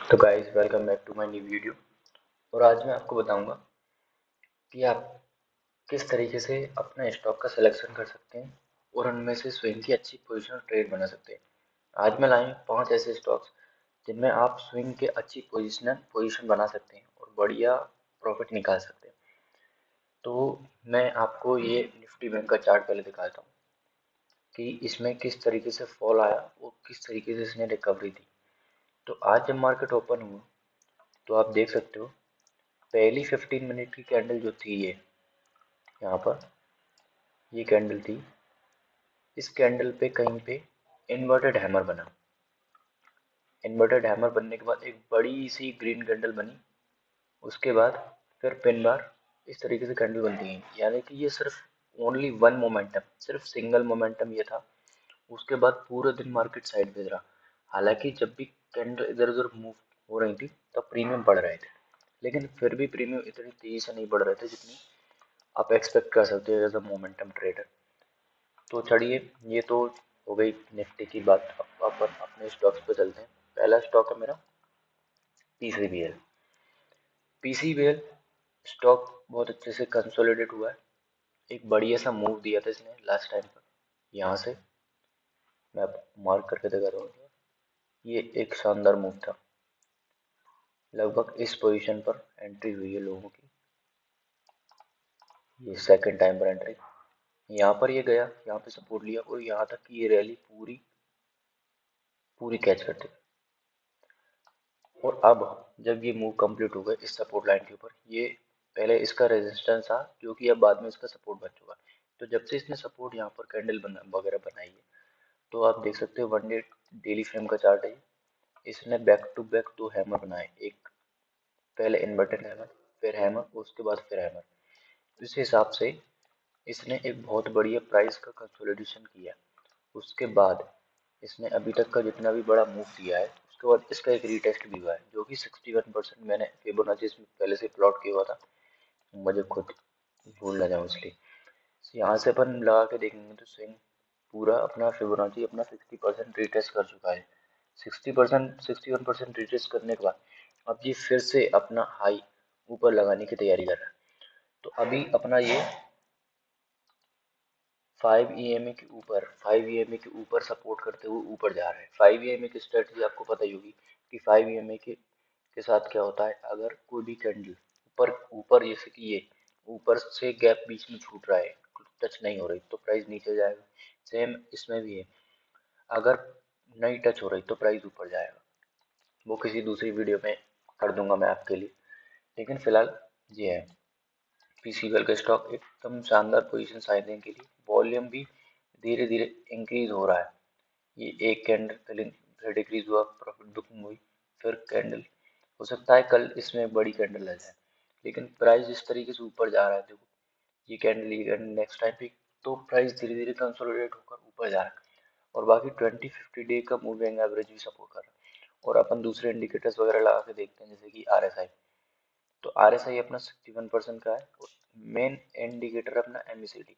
तो guys welcome back to my new video. और आज मैं आपको बताऊंगा कि आप किस तरीके से अपना स्टॉक का सिलेक्शन कर सकते हैं और उनमें से स्विंग की अच्छी पोजीशन ट्रेड बना सकते हैं। आज मैं लाया हूं 5 ऐसे स्टॉक्स जिनमें आप स्विंग के अच्छी पोजीशन बना सकते हैं और बढ़िया प्रॉफिट निकाल सकते हैं। तो मैं आपको ये निफ्टी बैंक का चार्ट पहले दिखाता हूँ कि इसमें किस तरीके से फॉल आया और किस तरीके से इसने रिकवरी दी। तो आज जब मार्केट ओपन हुआ तो आप देख सकते हो पहली 15 मिनट की कैंडल जो थी ये यहाँ पर ये कैंडल थी। इस कैंडल पे कहीं पे इन्वर्टेड हैमर बना। इन्वर्टेड हैमर बनने के बाद एक बड़ी सी ग्रीन कैंडल बनी। उसके बाद फिर पिन बार इस तरीके से कैंडल बनती है, यानी कि ये सिर्फ ओनली वन मोमेंटम, सिर्फ सिंगल मोमेंटम ये था। उसके बाद पूरा दिन मार्केट साइड पे रहा। हालांकि जब भी कैंडल इधर उधर मूव हो रही थी तब प्रीमियम बढ़ रहे थे, लेकिन फिर भी प्रीमियम इतनी तेजी से नहीं बढ़ रहे थे जितनी आप एक्सपेक्ट कर सकते हो एज अ मोमेंटम ट्रेडर। तो चलिए, ये तो हो गई निफ्टी की बात। अब अपन अपने स्टॉक्स पे चलते हैं। पहला स्टॉक है मेरा पीसीबीएल। पीसीबीएल स्टॉक बहुत अच्छे से कंसोलिडेट हुआ है। एक बढ़िया सा मूव दिया था इसने लास्ट टाइम पर। यहाँ से मैं आपको मार्क करके दिखा रहा हूँ। ये एक शानदार मूव था। लगभग इस पोजीशन पर एंट्री हुई है लोगों की। ये सेकंड टाइम पर एंट्री। यहाँ पर ये गया, यहाँ पे सपोर्ट लिया और यहाँ तक की ये रैली पूरी पूरी कैच करते। और अब जब ये मूव कंप्लीट हो गया इस सपोर्ट लाइन के ऊपर, ये पहले इसका रेजिस्टेंस था जो कि अब बाद में इसका सपोर्ट बन चुका। तो जब से इसने सपोर्ट यहाँ पर कैंडल वगैरह बनाई है, तो आप देख सकते हो वन डे डेली फ्रेम का चार्ट है। इसने बैक टू बैक 2 हैमर बनाए, एक पहले इन्वर्टेड हैमर, फिर हैमर, उसके बाद फिर हैमर। इस हिसाब से इसने एक बहुत बढ़िया प्राइस का कंसोलिडेशन किया। उसके बाद इसने अभी तक का जितना भी बड़ा मूव दिया है उसके बाद इसका एक रीटेस्ट भी हुआ है जो कि 61%। मैंने फिबोनाची इसमें पहले से प्लॉट किया हुआ था, मुझे खुद भूल ना जाऊँ इसलिए। यहाँ से अपन लगा के देखेंगे तो स्विंग पूरा अपना फिबोनाची अपना 60% रीटेस्ट कर चुका है। 60%, 61% रीटेस्ट करने के बाद अब ये फिर से अपना हाई ऊपर लगाने की तैयारी कर रहा है। तो अभी अपना ये 5 EMA के ऊपर 5 EMA के ऊपर सपोर्ट करते हुए ऊपर जा रहे हैं। 5 EMA की स्ट्रेटजी आपको पता ही होगी कि 5 EMA के साथ क्या होता है। अगर कोई भी कैंडल ऊपर ऊपर जैसे कि ये ऊपर से गैप बीच में छूट रहा है, टच नहीं हो रही, तो प्राइस नीचे जाएगा। सेम इसमें भी है, अगर नहीं टच हो रही तो प्राइस ऊपर जाएगा। वो किसी दूसरी वीडियो में कर दूंगा मैं आपके लिए, लेकिन फिलहाल ये है पीसीबीएल का स्टॉक एकदम शानदार पोजीशन साइनिंग के लिए। वॉल्यूम भी धीरे धीरे इंक्रीज हो रहा है। ये एक कैंडल पहले डिक्रीज हुआ, प्रॉफिट बुकिंग हुई, फिर कैंडल, हो सकता है कल इसमें एक बड़ी कैंडल आ जाए, लेकिन प्राइस जिस तरीके से ऊपर जा रहा है, देखो ये कैंडल नेक्स्ट टाइम पे, तो प्राइस धीरे धीरे कंसोलिडेट होकर ऊपर जा रहा है। और बाकी 20-50 डे का मूविंग एवरेज भी सपोर्ट कर रहा है। और अपन दूसरे इंडिकेटर्स वगैरह लगा के देखते हैं जैसे कि आरएसआई। तो आरएसआई अपना 61% का है। मेन इंडिकेटर अपना एमएसीडी।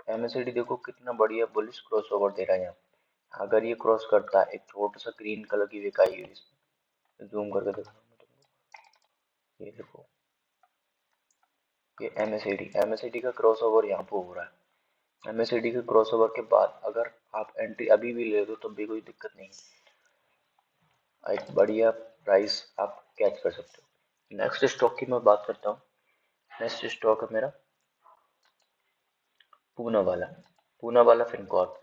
एमएसीडी देखो कितना बढ़िया बुलिश क्रॉसओवर दे रहा है यहाँ। अगर ये क्रॉस करता है, एक छोटा सा ग्रीन कलर की विक आई है इसमें, जूम करके दिखा रहा हूँ तुमको। ये देखो, ये एमएसीडी का क्रॉसओवर यहाँ पे हो रहा है। एमएसीडी के क्रॉसओवर के बाद अगर आप एंट्री अभी भी ले दो तब भी कोई दिक्कत नहीं है, एक बढ़िया प्राइस आप कैच कर सकते हो। नेक्स्ट स्टॉक की मैं बात करता हूँ। नेक्स्ट स्टॉक है मेरा पूनावाला। पूनावाला फिनकॉर्प।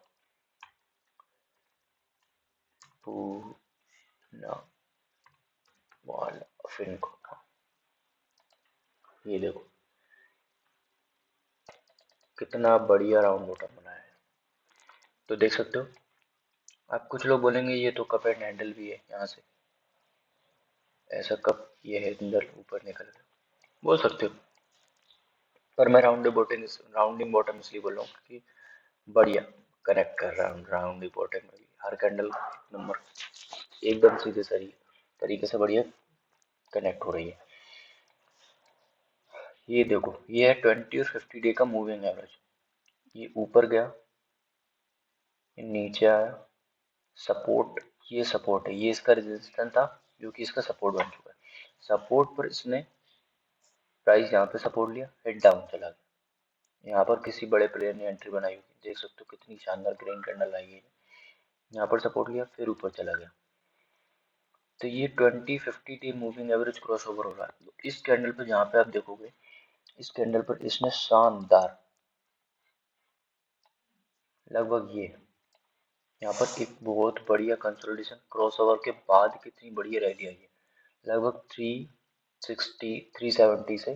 पूनावाला फिनकॉर्प, ये देखो कितना बढ़िया राउंड बॉटम बनाया है। तो देख सकते हो आप। कुछ लोग बोलेंगे ये तो कप एंड हैंडल भी है, यहाँ से ऐसा कप ये हैंडल ऊपर निकल रहा है, बोल सकते हो। पर मैं राउंडिंग बॉटम इसलिए बोल रहा हूँ कि बढ़िया कनेक्ट कर रहा हूँ राउंडिंग बॉटम में भी। हर कैंडल नंबर एकदम सीधे सही तरीके से बढ़िया कनेक्ट हो रही है। ये देखो, ये है 20 और 50 डे का मूविंग एवरेज। ये ऊपर गया, ये नीचे आया, सपोर्ट, ये सपोर्ट है, ये इसका रेजिस्टेंस था जो कि इसका सपोर्ट बन चुका है। सपोर्ट पर इसने प्राइस यहाँ पे सपोर्ट लिया, हेड डाउन चला गया। यहाँ पर किसी बड़े प्लेयर ने एंट्री बनाई होगी, देख सकते हो कितनी शानदार ग्रीन कैंडल आई है। यहाँ पर सपोर्ट लिया, फिर ऊपर चला गया। तो ये 20-50 डे मूविंग एवरेज क्रॉसओवर हो रहा है। तो इस कैंडल पर जहाँ पे आप देखोगे, इस कैंडल पर इसने शानदार लगभग ये यहाँ पर एक बहुत बढ़िया कंसोलिडेशन क्रॉसओवर के बाद कितनी बढ़िया रैली आई है, लगभग 360 370 से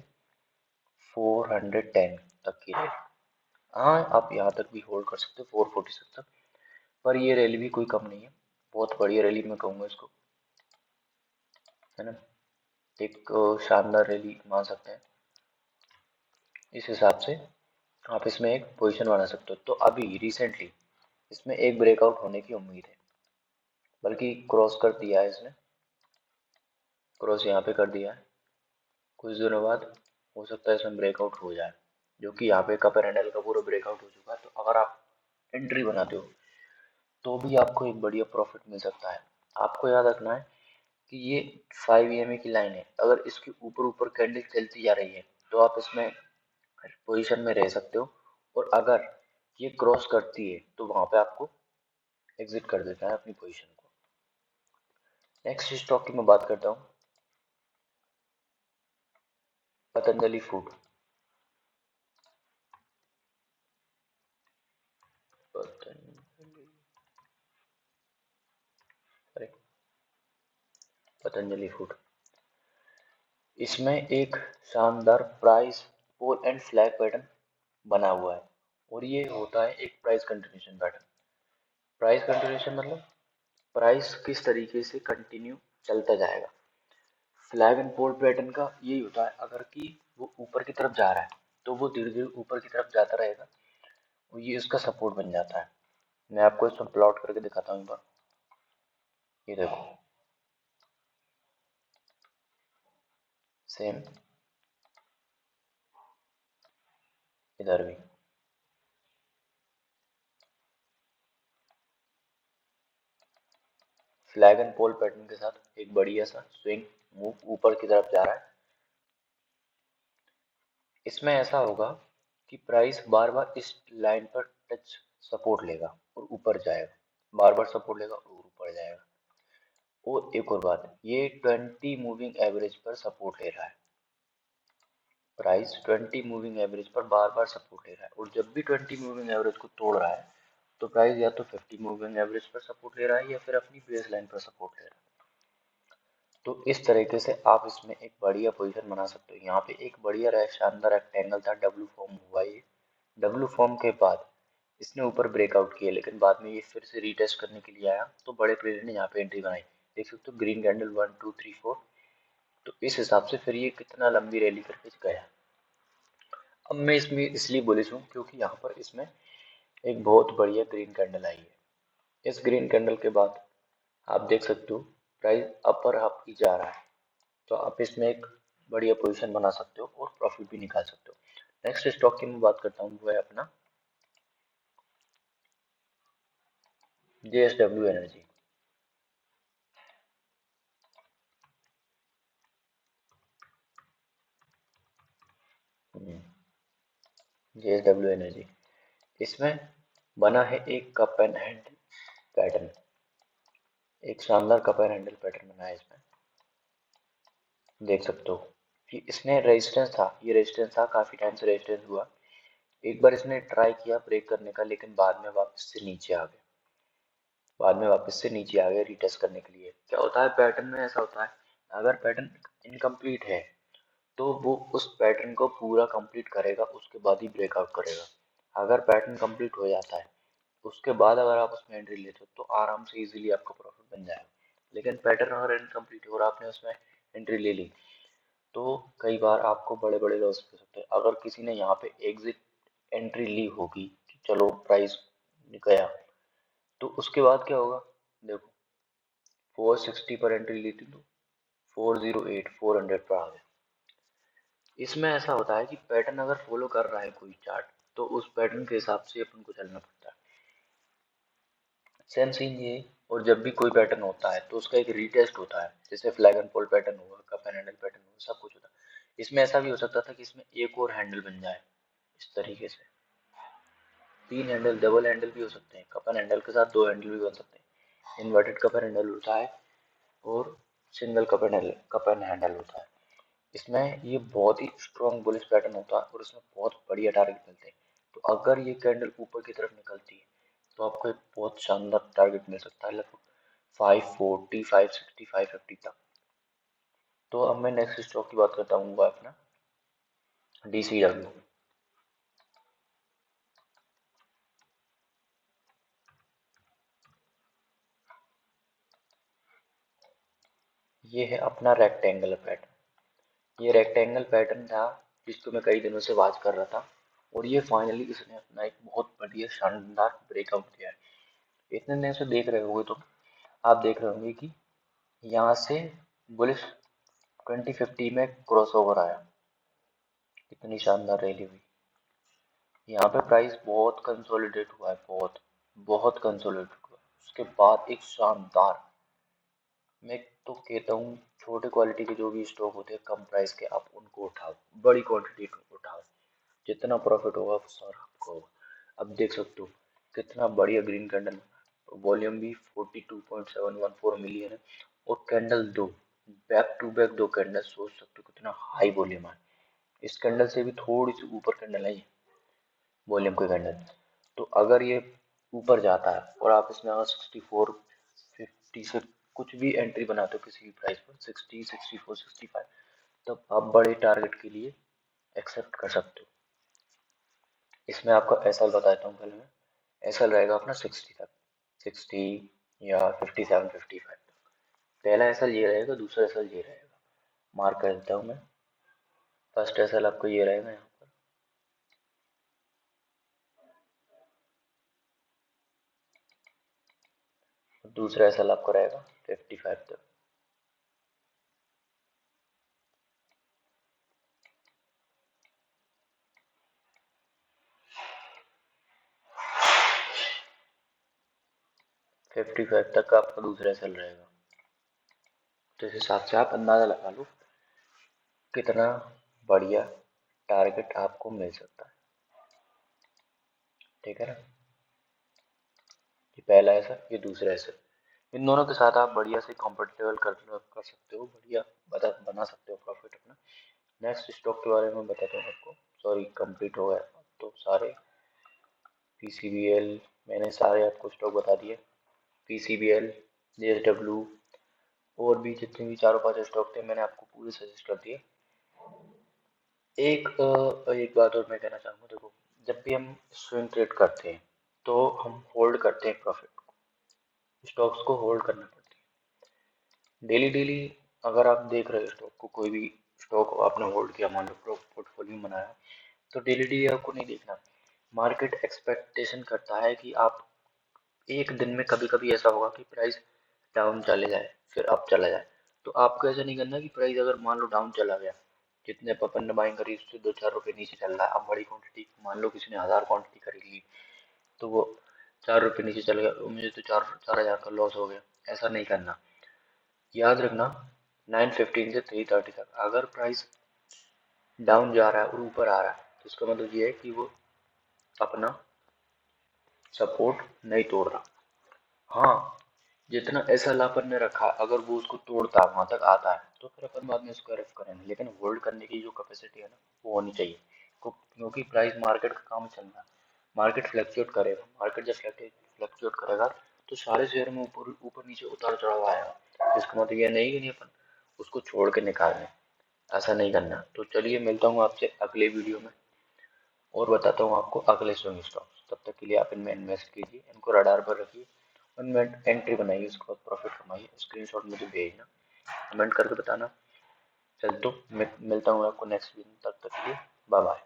410 तक की रैली। हाँ, आप यहाँ तक भी होल्ड कर सकते हो 446 तक, पर ये रैली भी कोई कम नहीं है, बहुत बढ़िया रैली मैं कहूँगा इसको, है ना। एक शानदार रैली मान सकते हैं। इस हिसाब से आप इसमें एक पोजीशन बना सकते हो। तो अभी रिसेंटली इसमें एक ब्रेकआउट होने की उम्मीद है, बल्कि क्रॉस कर दिया है इसने, क्रॉस यहाँ पे कर दिया है। कुछ दिनों बाद हो सकता है इसमें ब्रेकआउट हो जाए, जो कि यहाँ पे कपर हैंडल का पूरा ब्रेकआउट हो चुका है। तो अगर आप एंट्री बनाते हो तो भी आपको एक बढ़िया प्रॉफिट मिल सकता है। आपको याद रखना है कि ये 5 EMA की लाइन है, अगर इसके ऊपर ऊपर कैंडल चलती जा रही है तो आप इसमें पोजीशन में रह सकते हो, और अगर ये क्रॉस करती है तो वहां पे आपको एग्जिट कर देता है अपनी पोजीशन को। नेक्स्ट स्टॉक की मैं बात करता हूँ, पतंजलि फूड। पतंजलि फूड, इसमें एक शानदार price pole and flag pattern बना हुआ है, और ये होता है एक price continuation pattern. Price continuation मतलब प्राइस किस तरीके से कंटिन्यू चलता जाएगा। फ्लैग एंड पोल पैटर्न का यही होता है, अगर कि वो ऊपर की तरफ जा रहा है तो वो धीरे धीरे ऊपर की तरफ जाता रहेगा, और ये इसका सपोर्ट बन जाता है। मैं आपको इसमें प्लॉट करके दिखाता हूँ एक बार। ये देखो, सेम इधर भी फ्लैग एंड पोल पैटर्न के साथ एक बढ़िया सा स्विंग मूव ऊपर की तरफ जा रहा है। इसमें ऐसा होगा कि प्राइस बार बार इस लाइन पर टच सपोर्ट लेगा और ऊपर जाएगा, बार बार सपोर्ट लेगा और ऊपर जाएगा। और एक और बात, ये 20 मूविंग एवरेज पर सपोर्ट ले रहा है। प्राइस 20 मूविंग एवरेज पर बार बार सपोर्ट ले रहा है, और जब भी 20 मूविंग एवरेज को तोड़ रहा है तो प्राइस या तो 50 मूविंग एवरेज पर सपोर्ट ले रहा है या फिर अपनी बेस लाइन पर सपोर्ट ले रहा है। तो इस तरीके से आप इसमें एक बढ़िया पोजीशन बना सकते हो। यहाँ पे एक बढ़िया शानदार रेक्टेंगल था, डब्ल्यू फॉर्म हुआ ये। डब्ल्यू फॉर्म के बाद इसने ऊपर ब्रेकआउट किया, लेकिन बाद में ये फिर से रीटेस्ट करने के लिए आया, तो बड़े प्लेयर ने यहाँ पे एंट्री बनाई। देख सकते हो ग्रीन कैंडल 1 2 3 4। तो इस हिसाब से फिर ये कितना लंबी रैली करके गया। अब मैं इसमें इसलिए बुलिश हूँ क्योंकि यहाँ पर इसमें एक बहुत बढ़िया ग्रीन कैंडल आई है। इस ग्रीन कैंडल के बाद आप देख सकते हो प्राइस अपर हाफ की जा रहा है, तो आप इसमें एक बढ़िया पोजीशन बना सकते हो और प्रॉफिट भी निकाल सकते हो। नेक्स्ट स्टॉक की मैं बात करता हूँ, वो है अपना JSW एनर्जी। JSW एनर्जी, इसमें बना है एक कप एंड हैंडल पैटर्न, एक शानदार कप एंड हैंडल पैटर्न बना है इसमें। देख सकते हो कि इसने रेजिस्टेंस था, ये रेजिस्टेंस था, काफी टाइम से रेजिस्टेंस हुआ। एक बार इसने ट्राई किया ब्रेक करने का, लेकिन बाद में वापस से नीचे आ गया, रीटेस्ट करने के लिए। क्या होता है पैटर्न में, ऐसा होता है अगर पैटर्न इनकम्प्लीट है तो वो उस पैटर्न को पूरा कंप्लीट करेगा, उसके बाद ही ब्रेकआउट करेगा। अगर पैटर्न कंप्लीट हो जाता है उसके बाद अगर आप उसमें एंट्री लेते हो तो आराम से इजीली आपका प्रॉफिट बन जाएगा। लेकिन पैटर्न अगर इनकम्प्लीट हो और आपने उसमें एंट्री ले ली तो कई बार आपको बड़े बड़े लॉस हो सकते हैं। अगर किसी ने यहाँ पे एग्जिट एंट्री ली होगी कि चलो प्राइस गया, तो उसके बाद क्या होगा, देखो 460 पर एंट्री ली थी तो 408 400 पर आ गया। इसमें ऐसा होता है कि पैटर्न अगर फॉलो कर रहा है कोई चार्ट तो उस पैटर्न के हिसाब से अपन को चलना पड़ता है। सेम सीन ये और जब भी कोई पैटर्न होता है तो उसका एक रीटेस्ट होता है, जैसे फ्लैग एंड फोल्ड पैटर्न हुआ, कप एंड हैंडल पैटर्न हुआ, सब कुछ होता है। इसमें ऐसा भी हो सकता था कि इसमें एक और हैंडल बन जाए इस तरीके से, 3 हैंडल, डबल हैंडल भी हो सकते हैं, कप एंड हैंडल के साथ 2 हैंडल भी बन सकते हैं। इन्वर्टेड कप एंड हैंडल होता है और सिंगल कप एंड हैंडल होता है। इसमें ये बहुत ही स्ट्रॉन्ग बुलिश पैटर्न होता है और इसमें बहुत बढ़िया टारगेट मिलते हैं। तो अगर ये कैंडल ऊपर की तरफ निकलती है तो आपको एक बहुत शानदार टारगेट मिल सकता है, लगभग 540, 560, 550 तक। तो अब मैं नेक्स्ट स्टॉक की बात करता हूँ, वो अपना DCW। ये है अपना रेक्टेंगल पैटर्न। ये रेक्टेंगल पैटर्न था जिसको मैं कई दिनों से वॉच कर रहा था, और ये फाइनली इसने अपना एक बहुत बढ़िया शानदार ब्रेकआउट किया है। इतने दिन से देख रहे होंगे तो आप देख रहे होंगे कि यहाँ से बुलिश 2050 में क्रॉसओवर आया, कितनी शानदार रैली हुई। यहाँ पे प्राइस बहुत कंसोलिडेट हुआ है, बहुत बहुत कंसोलिडेट हुआ है। उसके बाद एक शानदार, मैं तो कहता हूँ छोटे क्वालिटी के जो भी स्टॉक होते हैं कम प्राइस के, आप उनको उठाओ, बड़ी क्वांटिटी को उठाओ, जितना प्रॉफिट होगा वो सारा आपको होगा। अब देख सकते हो कितना बढ़िया ग्रीन कैंडल, वॉल्यूम भी 42.714 मिलियन है, और कैंडल दो, बैक टू बैक दो कैंडल, सोच सकते हो कितना हाई वॉल्यूम है। इस कैंडल से भी थोड़ी सी ऊपर कैंडल है ये वॉल्यूम के कैंडल। तो अगर ये ऊपर जाता है और आप इसमें अगर 64, 50 से कुछ भी एंट्री बनाते हो किसी भी प्राइस पर, 60, 64, 65, तब आप बड़े टारगेट के लिए एक्सेप्ट कर सकते हो। इसमें आपको एसएल बताता हूँ पहले मैं। एसएल रहेगा अपना 60 तक, 60 या 57, 55 तक। पहला एसएल ये रहेगा, दूसरा एसएल ये रहेगा, मार्क कर देता हूँ मैं। फर्स्ट एसएल आपको ये रहेगा यहाँ पर, दूसरा एसएल आपको रहेगा 55 तक। फिफ्टी फाइव तक का आपका दूसरा एसएल रहेगा। तो इस हिसाब से आप अंदाजा लगा लो कितना बढ़िया टारगेट आपको मिल सकता है। ठीक है ना, ये पहला ऐसा, ये दूसरा ऐसा, इन दोनों के साथ आप बढ़िया से कंफर्टेबल कर सकते हो, बढ़िया बना सकते हो प्रॉफिट अपना। नेक्स्ट स्टॉक के बारे में बताता हूँ आपको। सॉरी, कंप्लीट हो गया तो सारे PCBL, मैंने सारे आपको स्टॉक बता दिए। PCBL, JSW, और भी जितने भी चारों पांच स्टॉक थे मैंने आपको पूरे सजेस्ट कर दिए। एक बात और मैं कहना चाहूँगा, देखो जब भी हम स्विंग ट्रेड करते हैं तो हम होल्ड करते हैं प्रॉफिट को, स्टॉक्स को होल्ड करना पड़ता है डेली डेली। अगर आप देख रहे हो स्टॉक को, कोई भी स्टॉक आपने होल्ड किया, मान लो पोर्टफोलियो बनाया, तो डेली डेली आपको नहीं देखना। मार्केट एक्सपेक्टेशन करता है कि आप एक दिन में, कभी कभी ऐसा होगा कि प्राइस डाउन चले जाए फिर अप चला जाए, तो आपको ऐसा नहीं करना कि प्राइस अगर मान लो डाउन चला गया, जितने अपन ने बाइंग करी उससे 2-4 रुपए नीचे चल रहा है, अब बड़ी क्वांटिटी, मान लो किसी ने 1000 क्वांटिटी खरीद ली, तो वो 4 रुपए नीचे चल गया, तो मुझे तो 4,000 का लॉस हो गया। ऐसा नहीं करना, याद रखना 915 से 330 तक अगर प्राइस डाउन जा रहा है और ऊपर आ रहा है, तो इसका मतलब ये है कि वो अपना सपोर्ट नहीं तोड़ रहा। हाँ, जितना ऐसा अपन ने रखा, अगर वो उसको तोड़ता है, वहां तक आता है, तो फिर अपन बाद में उसको रेफ करेंगे, लेकिन होल्ड करने की जो कैपेसिटी है ना, वो होनी चाहिए। क्योंकि प्राइस मार्केट का काम चल रहा है, मार्केट फ्लक्चुएट करेगा, मार्केट जब फ्लक्चुएट करेगा तो सारे शेयर में ऊपर ऊपर नीचे उतार चढ़ाव आएगा। इसका मतलब ये नहीं कि नहीं अपन उसको छोड़ के निकाल लें, ऐसा नहीं करना। तो चलिए, मिलता हूँ आपसे अगले वीडियो में और बताता हूँ आपको अगले स्विंग स्टॉक्स। तब तक के लिए आप इनमें इन्वेस्ट कीजिए, इनको रडार पर रखिए, उनमें एंट्री बनाइए, उसके बाद प्रॉफिट कमाइए। स्क्रीनशॉट मुझे भेजना, कमेंट करके बताना। चल तो मिलता हूँ आपको नेक्स्ट वीडियो, तब तक के लिए बाय बाय।